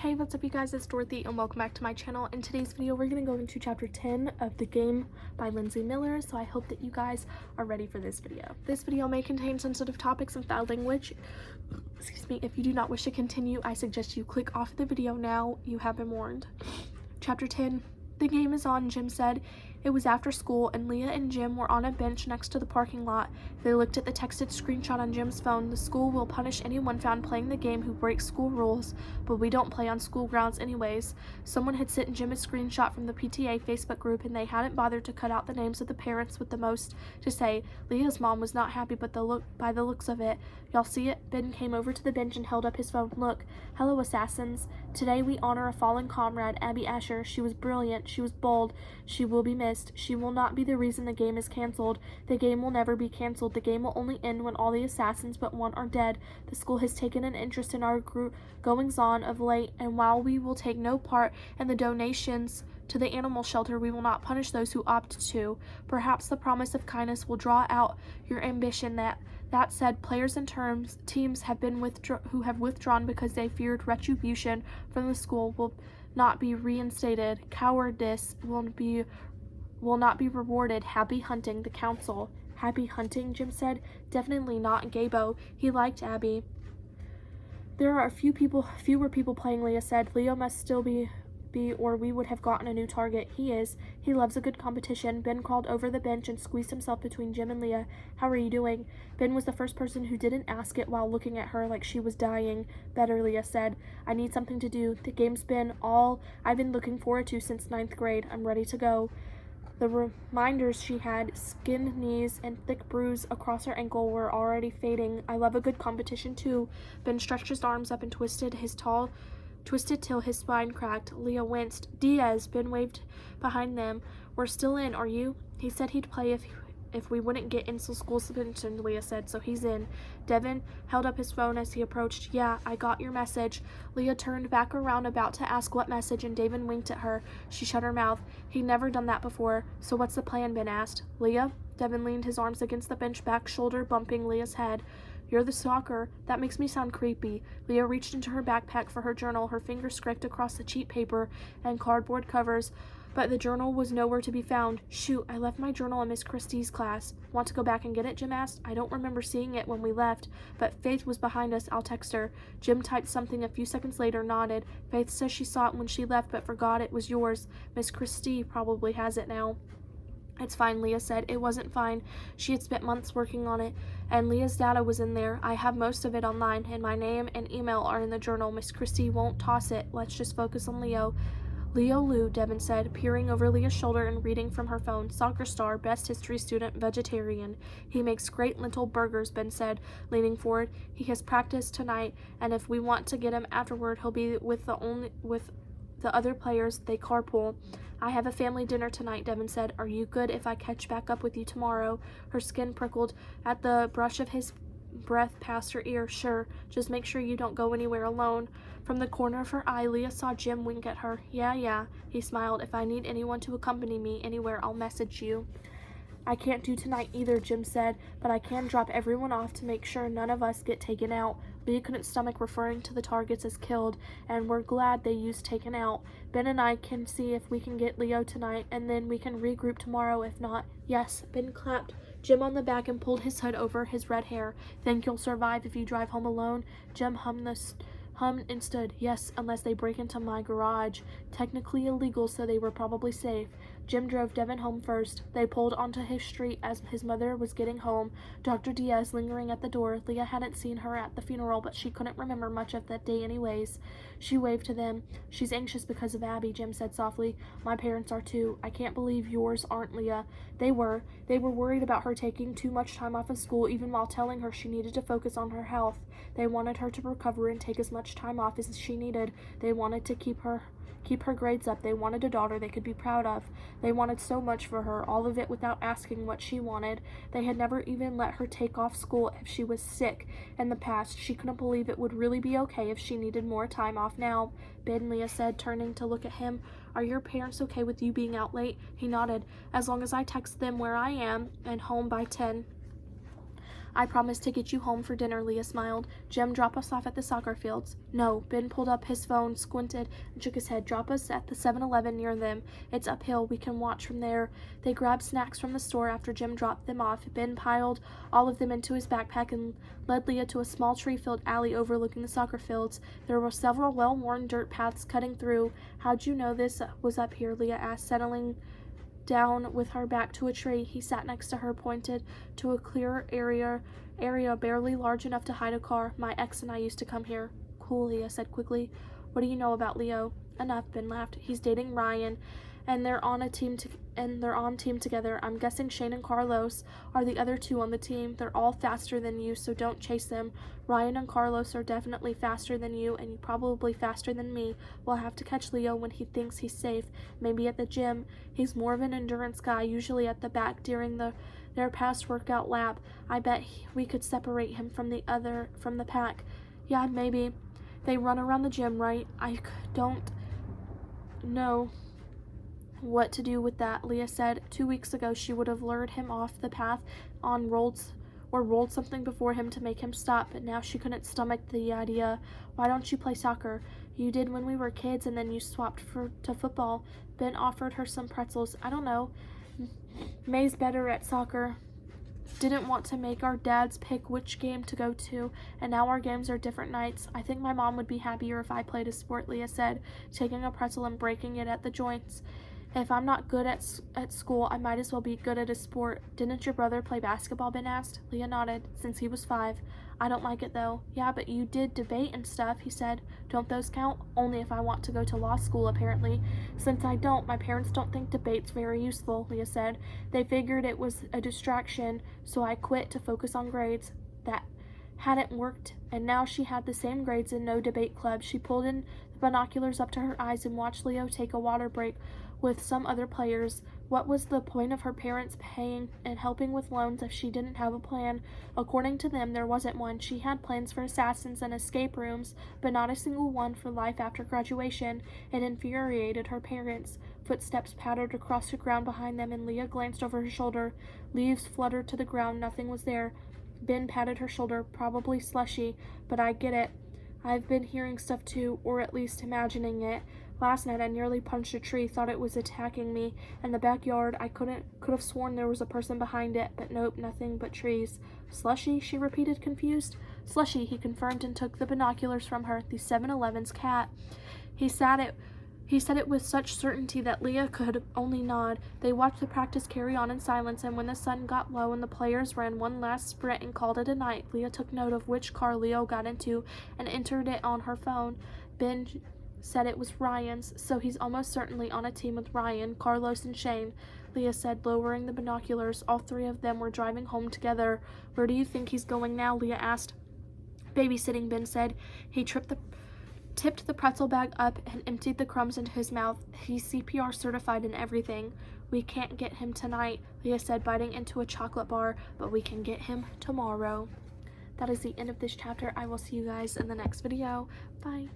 Hey, what's up you guys, it's Dorothy and welcome back to my channel. In today's video, we're going to go into chapter 10 of The Game by Lindsay Miller, so I hope that you guys are ready for this video. This video may contain sensitive topics and foul language. Excuse me, if you do not wish to continue, I suggest you click off the video now. You have been warned. Chapter 10. The game is on, Jim said. It was after school, and Leah and Jim were on a bench next to the parking lot. They looked at the texted screenshot on Jim's phone. The school will punish anyone found playing the game who breaks school rules, but we don't play on school grounds anyways. Someone had sent Jim a screenshot from the PTA Facebook group, and they hadn't bothered to cut out the names of the parents with the most to say. Leah's mom was not happy by the looks of it. Y'all see it? Ben came over to the bench and held up his phone. Look. Hello, assassins. Today we honor a fallen comrade, Abby Asher. She was brilliant. She was bold. She will be missed. She will not be the reason the game is canceled. The game will never be canceled. The game will only end when all the assassins but one are dead. The school has taken an interest in our goings-on of late, and while we will take no part in the donations to the animal shelter, we will not punish those who opt to. Perhaps the promise of kindness will draw out your ambition. That said, players and teams who have withdrawn because they feared retribution from the school will not be reinstated. Cowardice will not be rewarded. Happy hunting, the council. Happy hunting, Jim said. Definitely not Gabo. He liked Abby. There are fewer people playing, Leah said. Leo must still be or we would have gotten a new target. He is. He loves a good competition. Ben crawled over the bench and squeezed himself between Jim and Leah. How are you doing? Ben was the first person who didn't ask it while looking at her like she was dying. Better, Leah said. I need something to do. The game's been all I've been looking forward to since 9th grade. I'm ready to go. The reminders she had, skinned knees and thick bruise across her ankle, were already fading. I love a good competition too. Ben stretched his arms up and twisted till his spine cracked. Leah winced. Diaz, Ben waved behind them. We're still in, are you? He said he'd play if we wouldn't get into school suspension, Leah said, so he's in. Devin held up his phone as he approached. Yeah, I got your message. Leah turned back around about to ask what message, and Devin winked at her. She shut her mouth. He'd never done that before. So what's the plan, Ben asked. Leah? Devin leaned his arms against the bench back, shoulder bumping Leah's head. You're the stalker. That makes me sound creepy. Leah reached into her backpack for her journal. Her fingers scraped across the cheap paper and cardboard covers, but the journal was nowhere to be found. Shoot, I left my journal in Miss Christie's class. Want to go back and get it, Jim asked. I don't remember seeing it when we left, but Faith was behind us. I'll text her. Jim typed something a few seconds later, nodded. Faith says she saw it when she left, but forgot it was yours. Miss Christie probably has it now. It's fine, Leah said. It wasn't fine. She had spent months working on it, and Leah's data was in there. I have most of it online, and my name and email are in the journal. Miss Christie won't toss it. Let's just focus on Leo. Leo Lou, Devin said, peering over Leah's shoulder and reading from her phone. Soccer star, best history student, vegetarian. He makes great lentil burgers, Ben said, leaning forward. He has practice tonight, and if we want to get him afterward, he'll be with the other players. They carpool. I have a family dinner tonight, Devin said. Are you good if I catch back up with you tomorrow? Her skin prickled at the brush of his breath past her ear. Sure, just make sure you don't go anywhere alone. From the corner of her eye, Leah saw Jim wink at her. Yeah, he smiled. If I need anyone to accompany me anywhere, I'll message you. I can't do tonight either, Jim said, but I can drop everyone off to make sure none of us get taken out. Leah couldn't stomach referring to the targets as killed, and we're glad they used taken out. Ben and I can see if we can get Leo tonight, and then we can regroup tomorrow if not. Yes, Ben clapped Jim on the back and pulled his hood over his red hair. Think you'll survive if you drive home alone? Jim hummed and stood. Yes, unless they break into my garage. Technically illegal, so they were probably safe. Jim drove Devin home first. They pulled onto his street as his mother was getting home, Dr. Diaz lingering at the door. Leah hadn't seen her at the funeral, but she couldn't remember much of that day anyways. She waved to them. She's anxious because of Abby, Jim said softly. My parents are too. I can't believe yours aren't, Leah. They were worried about her taking too much time off of school, even while telling her she needed to focus on her health. They wanted her to recover and take as much time off as she needed. They wanted to keep her grades up. They wanted a daughter they could be proud of. They wanted so much for her, all of it without asking what she wanted. They had never even let her take off school if she was sick in the past. She couldn't believe it would really be okay if she needed more time off now. Ben, Leah said, turning to look at him. Are your parents okay with you being out late? He nodded. As long as I text them where I am and home by 10. I promised to get you home for dinner, Leah smiled. Jim, drop us off at the soccer fields. No. Ben pulled up his phone, squinted, and shook his head. Drop us at the 7-Eleven near them. It's uphill. We can watch from there. They grabbed snacks from the store after Jim dropped them off. Ben piled all of them into his backpack and led Leah to a small tree-filled alley overlooking the soccer fields. There were several well-worn dirt paths cutting through. How'd you know this was up here? Leah asked, settling down with her back to a tree. He sat next to her, pointed to a clear area barely large enough to hide a car. My ex and I used to come here. Cool, Leah said quickly. What do you know about Leo? Enough, Ben laughed. He's dating Ryan, and they're on team together. I'm guessing Shane and Carlos are the other two on the team. They're all faster than you, so don't chase them. Ryan and Carlos are definitely faster than you, and probably faster than me. We'll have to catch Leo when he thinks he's safe, maybe at the gym. He's more of an endurance guy, usually at the back during their past workout lap. I bet we could separate him from the pack. Yeah, maybe. They run around the gym, right? I don't know what to do with that, Leah said. 2 weeks ago, she would have lured him off the path rolled something before him to make him stop, but now she couldn't stomach the idea. Why don't you play soccer? You did when we were kids, and then you swapped to football. Ben offered her some pretzels. I don't know. May's better at soccer. Didn't want to make our dads pick which game to go to, and now our games are different nights. I think my mom would be happier if I played a sport, Leah said, taking a pretzel and breaking it at the joints. If I'm not good at school, I might as well be good at a sport. Didn't your brother play basketball? Ben asked. Leah nodded. Since he was 5. I don't like it though. Yeah, but you did debate and stuff, he said. Don't those count? Only if I want to go to law school, apparently. Since I don't, my parents don't think debate's very useful, Leah said. They figured it was a distraction, so I quit to focus on grades. That hadn't worked, and now she had the same grades and no debate club. She pulled in the binoculars up to her eyes and watched Leo take a water break with some other players. What was the point of her parents paying and helping with loans if she didn't have a plan? According to them, there wasn't one. She had plans for assassins and escape rooms, but not a single one for life after graduation. It infuriated her parents. Footsteps pattered across the ground behind them, and Leah glanced over her shoulder. Leaves fluttered to the ground. Nothing was there. Ben patted her shoulder. Probably slushy, but I get it. I've been hearing stuff too, or at least imagining it. Last night I nearly punched a tree, thought it was attacking me. In the backyard, I could have sworn there was a person behind it, but nope, nothing but trees. Slushy? She repeated, confused. Slushy, he confirmed and took the binoculars from her. The 7-Eleven's cat. He said it with such certainty that Leah could only nod. They watched the practice carry on in silence, and when the sun got low and the players ran one last sprint and called it a night, Leah took note of which car Leo got into and entered it on her phone. Ben said it was Ryan's, so he's almost certainly on a team with Ryan, Carlos, and Shane, Leah said, lowering the binoculars. All 3 of them were driving home together. Where do you think he's going now? Leah asked. Babysitting, Ben said. He tipped the pretzel bag up and emptied the crumbs into his mouth. He's CPR certified and everything. We can't get him tonight, Leah said, biting into a chocolate bar, but we can get him tomorrow. That is the end of this chapter. I will see you guys in the next video. Bye.